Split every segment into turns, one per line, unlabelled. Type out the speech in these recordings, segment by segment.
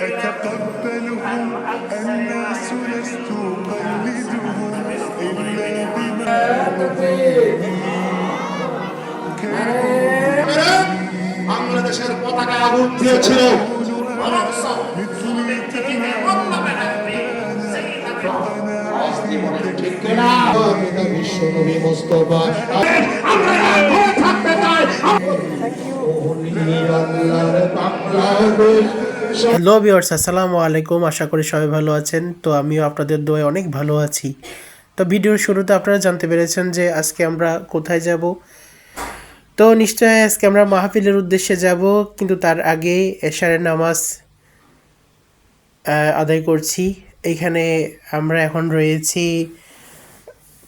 أتقبلهم الناس لست أقلدهم إلا بما
বাংলাদেশের পতাকায় আগুন দিয়েছিল বিশ্বনবী মোস্তফা
হ্যালো ভিউয়ার্স, আসসালামু আলাইকুম। আশা করি সবাই ভালো আছেন। তো আমিও আপনাদের দোয়ায় অনেক ভালো আছি। তো ভিডিওর শুরুতে আপনারা জানতে পেরেছেন যে আজকে আমরা কোথায় যাব। তো নিশ্চয়ই আজকে আমরা মাহফিলের উদ্দেশ্যে যাব, কিন্তু তার আগে এশারের নামাজ আদায় করছি। এইখানে আমরা এখন রয়েছি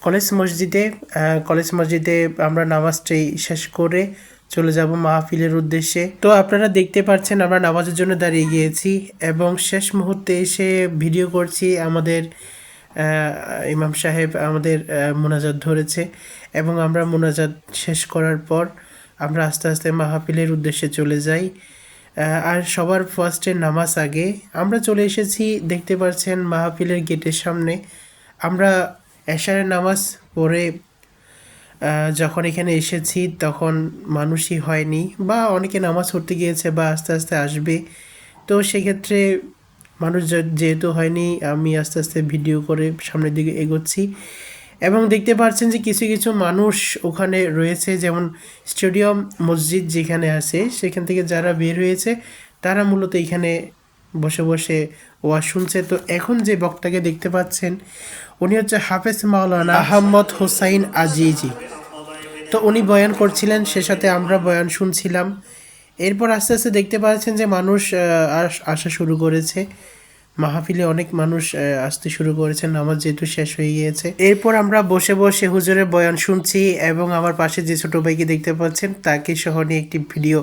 কলেজ মসজিদে আমরা নামাজটি শেষ করে চলে যাব মাহফিলের উদ্দেশ্যে। তো আপনারা দেখতে পাচ্ছেন আমরা নামাজের জন্য দাঁড়িয়ে গিয়েছি এবং শেষ মুহূর্তে এসে ভিডিও করছি। আমাদের ইমাম সাহেব আমাদের মোনাজাত ধরেছে এবং আমরা মোনাজাত শেষ করার পর আমরা আস্তে আস্তে মাহফিলের উদ্দেশ্যে চলে যাই। আর সবার ফার্স্টে নামাজ আগে আমরা চলে এসেছি। দেখতে পাচ্ছেন মাহফিলের গেটের সামনে। আমরা এশারের নামাজ পড়ে যখন এখানে এসেছি তখন মানুষই হয়নি, বা অনেকে নামাজ পড়তে গিয়েছে বা আস্তে আস্তে আসবে। তো সেক্ষেত্রে মানুষ যেহেতু হয়নি, আমি আস্তে আস্তে ভিডিও করে সামনের দিকে এগোচ্ছি এবং দেখতে পাচ্ছেন যে কিছু কিছু মানুষ ওখানে রয়েছে, যেমন স্টেডিয়াম মসজিদ যেখানে আছে সেখান থেকে যারা বের হয়েছে তারা মূলত এখানে বসে বসে ওয়াজ শুনছে। তো এখন যে বক্তাকে দেখতে পাচ্ছেন উনি হচ্ছে হাফেজ মাওলানা আহমদ হোসাইন আজিজি। তো উনি বয়ান করছিলেন, সে সাথে আমরা বয়ান শুনছিলাম। এরপর আস্তে আস্তে দেখতে পাচ্ছেন যে মানুষ আসা শুরু করেছে। মাহফিলে অনেক মানুষ আসতে শুরু করেছে, নামাজ যেহেতু শেষ হয়ে গিয়েছে। এরপর আমরা বসে বসে হুজুরের বয়ান শুনছি এবং আমার পাশে যে ছোট ভাইকে দেখতে পাচ্ছেন তাকে সহ নিয়ে একটি ভিডিও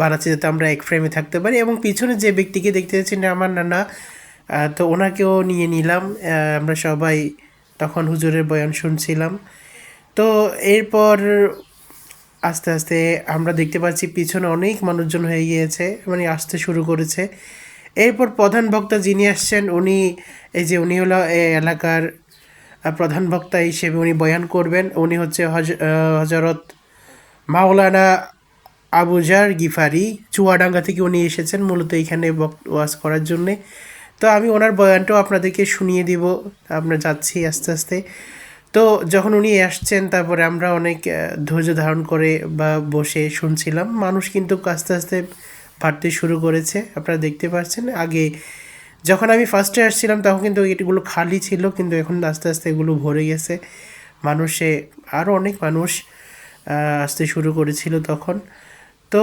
বানাচ্ছি যাতে আমরা এক ফ্রেমে থাকতে পারি। এবং পিছনে যে ব্যক্তিকে দেখতে পাচ্ছেন আমার নানা, তো ওনাকেও নিয়ে নিলাম। আমরা সবাই তখন হুজুরের বয়ান শুনছিলাম। তো এরপর আস্তে আস্তে আমরা দেখতে পাচ্ছি পিছনে অনেক মানুষজন হয়ে গিয়েছে, মানে আসতে শুরু করেছে। এরপর প্রধান বক্তা যিনি আসছেন উনি হলো এই এলাকার প্রধান বক্তা হিসেবে উনি বয়ান করবেন। উনি হচ্ছে হজরত মাওলানা আবুজার গিফারি। চুয়াডাঙ্গা থেকে উনি এসেছেন মূলত এখানে ওয়াজ করার জন্যে। তো আমি ওনার বয়ানটাও আপনাদেরকে শুনিয়ে দিব। আমরা যাচ্ছি আস্তে আস্তে। তো যখন উনি আসছেন তারপরে আমরা অনেক ধৈর্য ধারণ করে বা বসে শুনছিলাম। মানুষ কিন্তু আস্তে আস্তে বাড়তে শুরু করেছে, আপনারা দেখতে পাচ্ছেন। আগে যখন আমি ফার্স্টে আসছিলাম তখন কিন্তু এগুলো খালি ছিল, কিন্তু এখন আস্তে আস্তে এগুলো ভরে গেছে মানুষে। আরও অনেক মানুষ আসতে শুরু করেছিল তখন। তো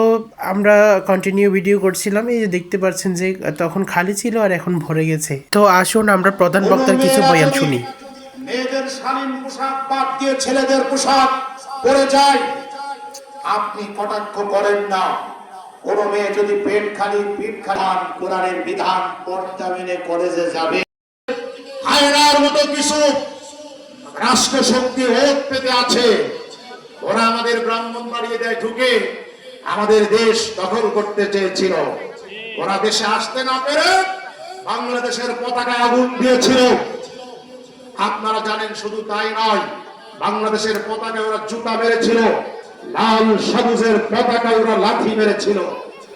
আমরা কন্টিনিউ ভিডিও করছিলাম। এই যে দেখতে পাচ্ছেন যে তখন খালি ছিল আর এখন ভরে গেছে। তো আসুন আমরা প্রধান বক্তার কিছু বয়ান শুনি।
মেয়েদের শালীন পোশাক বাদ দিয়ে ছেলেদের পোশাক পরে যায়, আপনি কটাক্ষ করেন না। কোন মেয়ে যদি পিঠ খালি কোরআনের বিধান পর্দা মেনে কলেজে যাবে। হায়নার মতো কিছু রাষ্ট্র শক্তি ওত পেতে আছে, ওরা আমাদের ব্রাহ্মণবাড়িয়ায় ঢুকে আমাদের দেশ দখল করতে চেয়েছিল। ওরা দেশে আসতে না পেরে বাংলাদেশের পতাকায় আগুন দিয়েছিল। আপনারা জানেন, শুধু তাই নয়, বাংলাদেশের পতাকায় ওরা জুতা মেরেছিল, লাল সবুজের পতাকায় ওরা লাঠি মেরেছিল।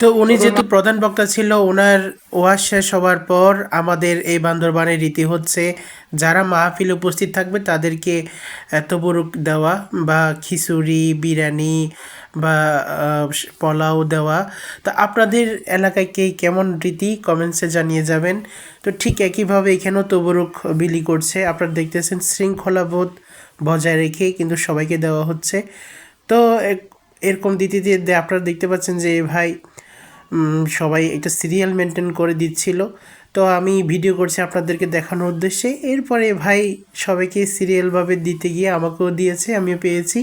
তো উনি যেহেতু প্রধান বক্তা ছিল, ওনার ওয়াজ শেষ হওয়ার পর আমাদের এই বান্দরবানের রীতি হচ্ছে যারা মাহফিলে উপস্থিত থাকবে তাদেরকে তবরুক দেওয়া বা খিচুড়ি, বিরিয়ানি বা পোলাও দেওয়া। তো আপনাদের এলাকায় কেমন রীতি কমেন্টসে জানিয়ে যাবেন। তো ঠিক একইভাবে এখানেও তবরুক বিলি করছে। আপনারা দেখতেছেন শৃঙ্খলাবোধ বজায় রেখে কিন্তু সবাইকে দেওয়া হচ্ছে। তো এরকম দিতে আপনারা দেখতে পাচ্ছেন যে ভাই সবাই একটা সিরিয়াল মেনটেন করে দিচ্ছিল। তো আমি ভিডিও করছি আপনাদেরকে দেখানোর উদ্দেশ্যে। এরপরে ভাই সবাইকে সিরিয়ালভাবে দিতে গিয়ে আমাকেও দিয়েছে, আমিও পেয়েছি।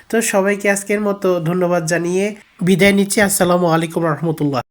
তো সবাইকে আজকের মতো ধন্যবাদ জানিয়ে বিদায় নিচ্ছি। আসসালামু আলাইকুম রহমতুল্লাহ।